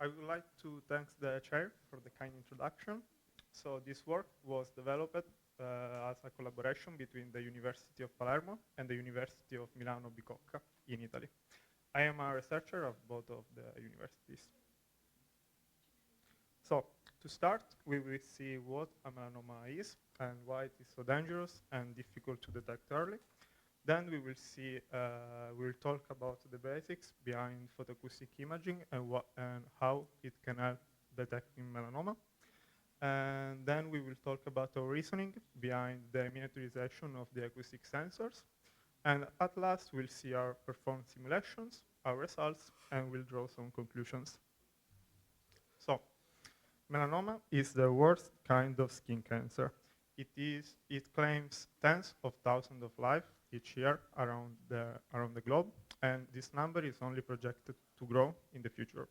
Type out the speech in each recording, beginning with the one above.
I would like to thank the chair for the kind introduction. So this work was developed as a collaboration between the University of Palermo and the University of Milano-Bicocca in Italy. I am a researcher of both of the universities. So to start, we will see what a melanoma is and why it is so dangerous and difficult to detect early. Then we will talk about the basics behind photoacoustic imaging and how it can help detecting melanoma. And then we will talk about our reasoning behind the miniaturization of the acoustic sensors. And at last, we'll see our performed simulations, our results, and we'll draw some conclusions. So, melanoma is the worst kind of skin cancer. It claims tens of thousands of lives each year around the globe, and this number is only projected to grow in the future.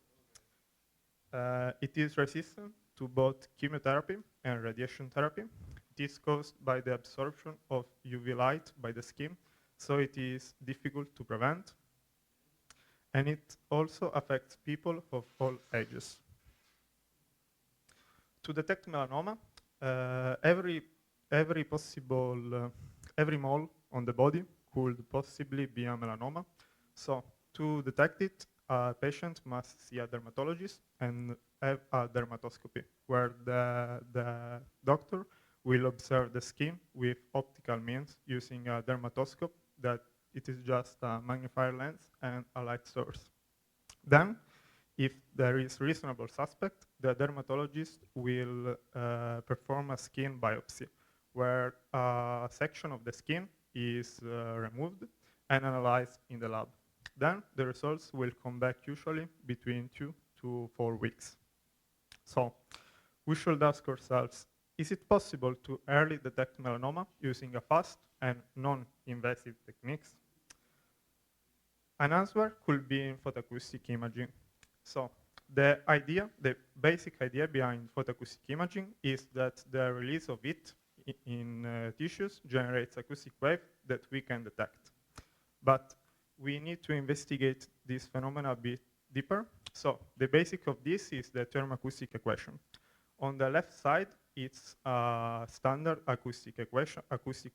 It is resistant to both chemotherapy and radiation therapy. It is caused by the absorption of UV light by the skin, so it is difficult to prevent. And it also affects people of all ages. To detect melanoma, every mole on the body could possibly be a melanoma. So to detect it, a patient must see a dermatologist and have a dermatoscopy, where the doctor will observe the skin with optical means using a dermatoscope that it is just a magnifier lens and a light source. Then, if there is reasonable suspect, the dermatologist will perform a skin biopsy, where a section of the skin is removed and analyzed in the lab. Then the results will come back usually between 2 to 4 weeks. So we should ask ourselves, is it possible to early detect melanoma using a fast and non-invasive techniques? An answer could be in photoacoustic imaging. So the basic idea behind photoacoustic imaging is that the release of heat in tissues generates acoustic wave that we can detect. But we need to investigate this phenomenon a bit deeper. So the basic of this is the thermoacoustic equation. On the left side, it's a standard acoustic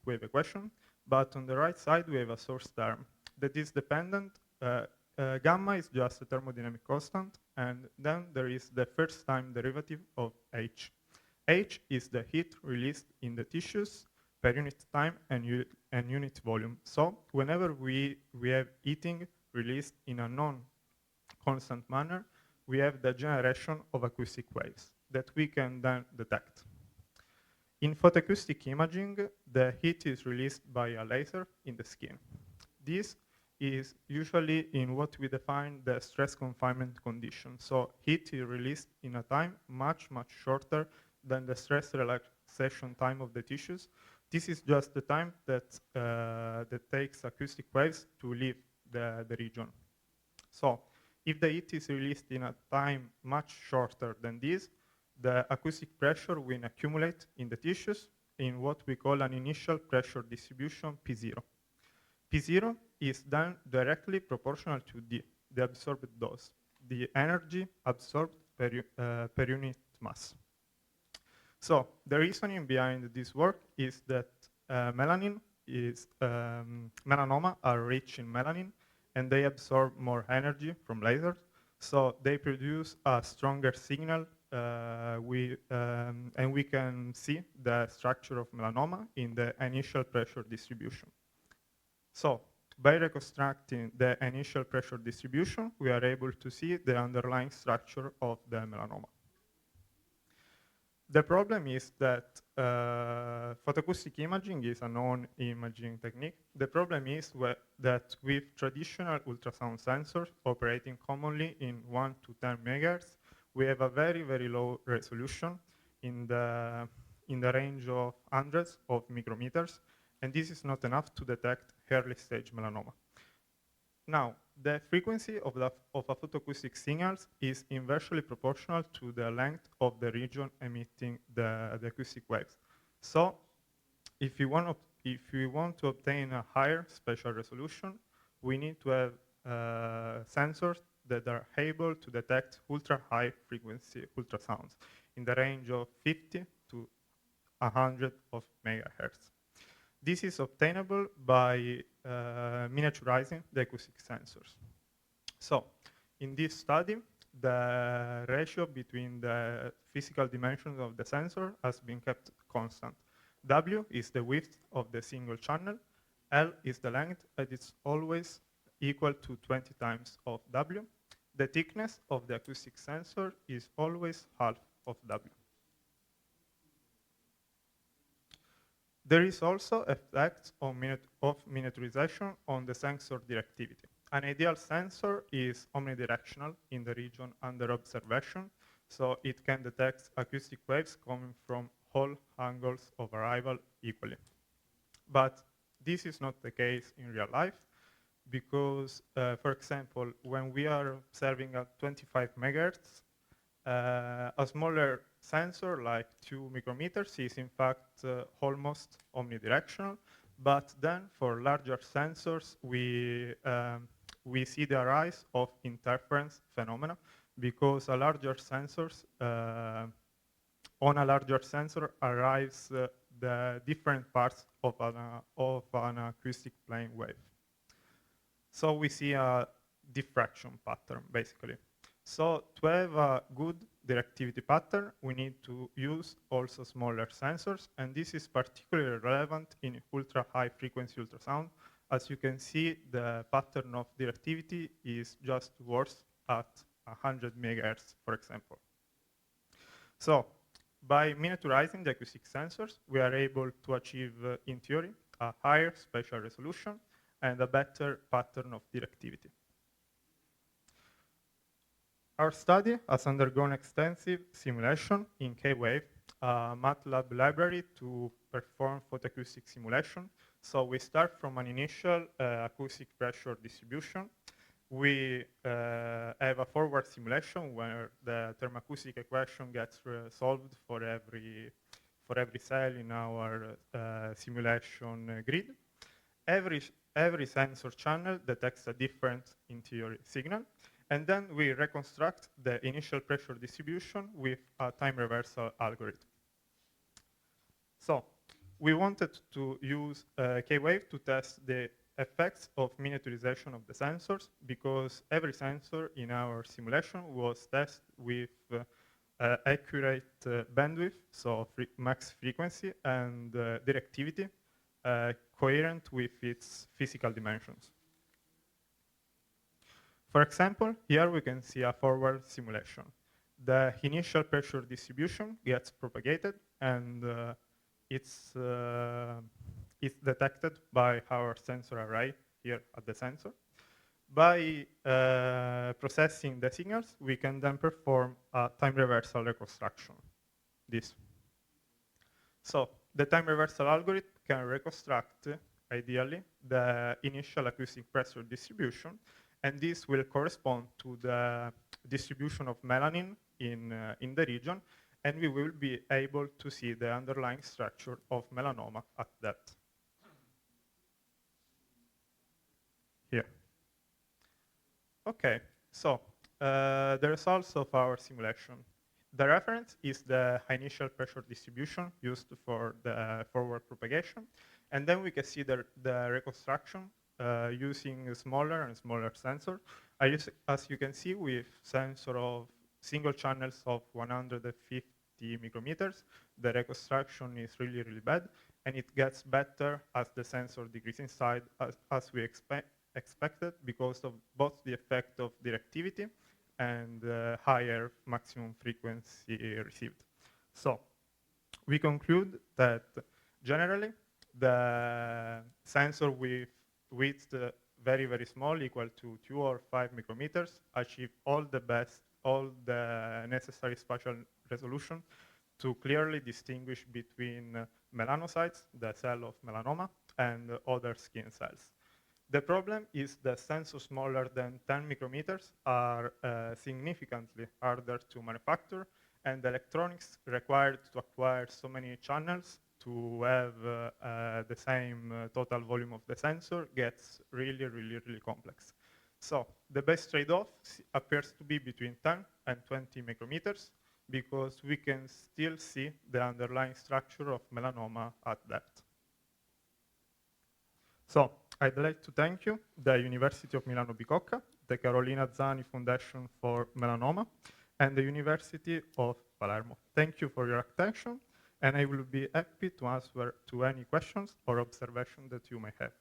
wave equation, but on the right side, we have a source term that is dependent. Gamma is just a thermodynamic constant, and then there is the first time derivative of H. H is the heat released in the tissues per unit time and unit volume. So whenever we have heating released in a non-constant manner, we have the generation of acoustic waves that we can then detect. In photoacoustic imaging, the heat is released by a laser in the skin. This is usually in what we define the stress confinement condition. So heat is released in a time much, much shorter than the stress relaxation time of the tissues. This is just the time that takes acoustic waves to leave the region. So if the heat is released in a time much shorter than this, the acoustic pressure will accumulate in the tissues in what we call an initial pressure distribution P0. P0 is then directly proportional to the absorbed dose, the energy absorbed per unit mass. So the reasoning behind this work is that melanoma are rich in melanin, and they absorb more energy from lasers, so they produce a stronger signal, and we can see the structure of melanoma in the initial pressure distribution. So by reconstructing the initial pressure distribution, we are able to see the underlying structure of the melanoma. The problem is that photoacoustic imaging is a known imaging technique. The problem is that with traditional ultrasound sensors operating commonly in 1 to 10 megahertz, we have a very, very low resolution in the range of hundreds of micrometers, and this is not enough to detect early stage melanoma. Now, the frequency of a photoacoustic signals is inversely proportional to the length of the region emitting the acoustic waves. So, if we want to obtain a higher spatial resolution, we need to have sensors that are able to detect ultra-high frequency ultrasounds in the range of 50 to 100 of megahertz. This is obtainable by miniaturizing the acoustic sensors. So, in this study, the ratio between the physical dimensions of the sensor has been kept constant. W is the width of the single channel, L is the length, and it's always equal to 20 times of W. The thickness of the acoustic sensor is always half of W. There is also effect of miniaturization on the sensor directivity. An ideal sensor is omnidirectional in the region under observation, so it can detect acoustic waves coming from all angles of arrival equally. But this is not the case in real life because, for example, when we are observing at 25 megahertz, a smaller sensor, like 2 micrometers, is in fact almost omnidirectional. But then for larger sensors, we see the rise of interference phenomena because on a larger sensor arrives the different parts of an acoustic plane wave. So we see a diffraction pattern, basically. So to have a good directivity pattern, we need to use also smaller sensors, and this is particularly relevant in ultra-high frequency ultrasound. As you can see, the pattern of directivity is just worse at 100 megahertz, for example. So by miniaturizing the acoustic sensors, we are able to achieve, in theory, a higher spatial resolution and a better pattern of directivity. Our study has undergone extensive simulation in K-Wave, a MATLAB library to perform photoacoustic simulation. So we start from an initial acoustic pressure distribution. We have a forward simulation where the thermoacoustic equation gets solved for every cell in our simulation grid. Every sensor channel detects a different, in theory, signal. And then we reconstruct the initial pressure distribution with a time reversal algorithm. So we wanted to use K-Wave to test the effects of miniaturization of the sensors because every sensor in our simulation was tested with accurate bandwidth, so max frequency, and directivity coherent with its physical dimensions. For example, here we can see a forward simulation. The initial pressure distribution gets propagated, and it's detected by our sensor array here at the sensor. By processing the signals, we can then perform a time reversal reconstruction. This. So the time reversal algorithm can reconstruct, ideally, the initial acoustic pressure distribution, and this will correspond to the distribution of melanin in the region, and we will be able to see the underlying structure of melanoma at depth. Here. Okay, so the results of our simulation. The reference is the initial pressure distribution used for the forward propagation, and then we can see the reconstruction using a smaller and smaller sensor. As you can see, with sensor of single channels of 150 micrometers, the reconstruction is really, really bad, and it gets better as the sensor decreases in size, as we expected, because of both the effect of directivity and higher maximum frequency received. So we conclude that generally the sensor with width very, very small, equal to 2 or 5 micrometers, achieve all the necessary spatial resolution to clearly distinguish between melanocytes, the cell of melanoma, and other skin cells. The problem is that sensors smaller than 10 micrometers are significantly harder to manufacture, and the electronics required to acquire so many channels to have the same total volume of the sensor gets really, really, really complex. So the best trade-off appears to be between 10 and 20 micrometers because we can still see the underlying structure of melanoma at depth. So I'd like to thank you, the University of Milano-Bicocca, the Carolina Zani Foundation for Melanoma, and the University of Palermo. Thank you for your attention, and I will be happy to answer to any questions or observations that you may have.